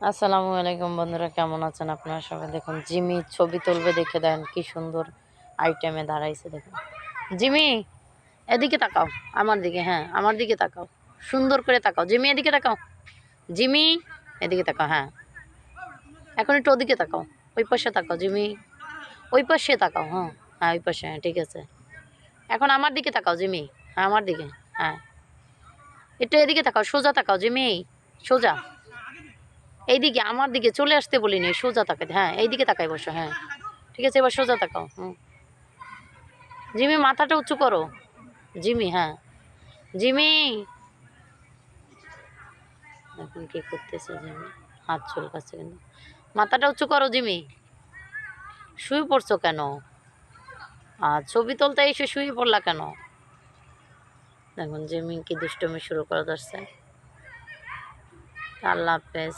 আসসালামু আলাইকুম বন্ধুরা, কেমন আছেন আপনারা সবাই? দেখুন জিমি ছবি তুলবে, দেখে দেন কি সুন্দর আইটেমে দাঁড়াইছে। দেখুন জিমি, এদিকে তাকাও, আমার দিকে, হ্যাঁ আমার দিকে তাকাও, সুন্দর করে তাকাও জিমি, এদিকে তাকাও জিমি, এদিকে তাকাও, হ্যাঁ এখন একটু ওদিকে তাকাও, ওই পাশে তাকাও জিমি, ওই পাশে তাকাও, হ্যাঁ হ্যাঁ ওই পাশে, হ্যাঁ ঠিক আছে। এখন আমার দিকে তাকাও জিমি, হ্যাঁ আমার দিকে, হ্যাঁ একটু এদিকে তাকাও, সোজা তাকাও জিমি, সোজা এইদিকে আমার দিকে চলে আসতে বলিনি, সোজা তাকাই, হ্যাঁ এইদিকে তাকাই বসো, হ্যাঁ ঠিক আছে, এবার সোজা তাকাও। হুম, জিমি মাথাটা উঁচু করো, জিমি, হ্যাঁ জিমি, এখন কি করতেছে জিমি, হাত চুলকাচ্ছে কিন্তু, মাথাটা উঁচু করো জিমি, শুয়ে পড়ছো কেন? আর ছবি তুলতে এসে শুয়ে পড়লা কেন? দেখুন জিমি কি দুষ্টুমি শুরু করে দিচ্ছে। আল্লাহ হাফেজ।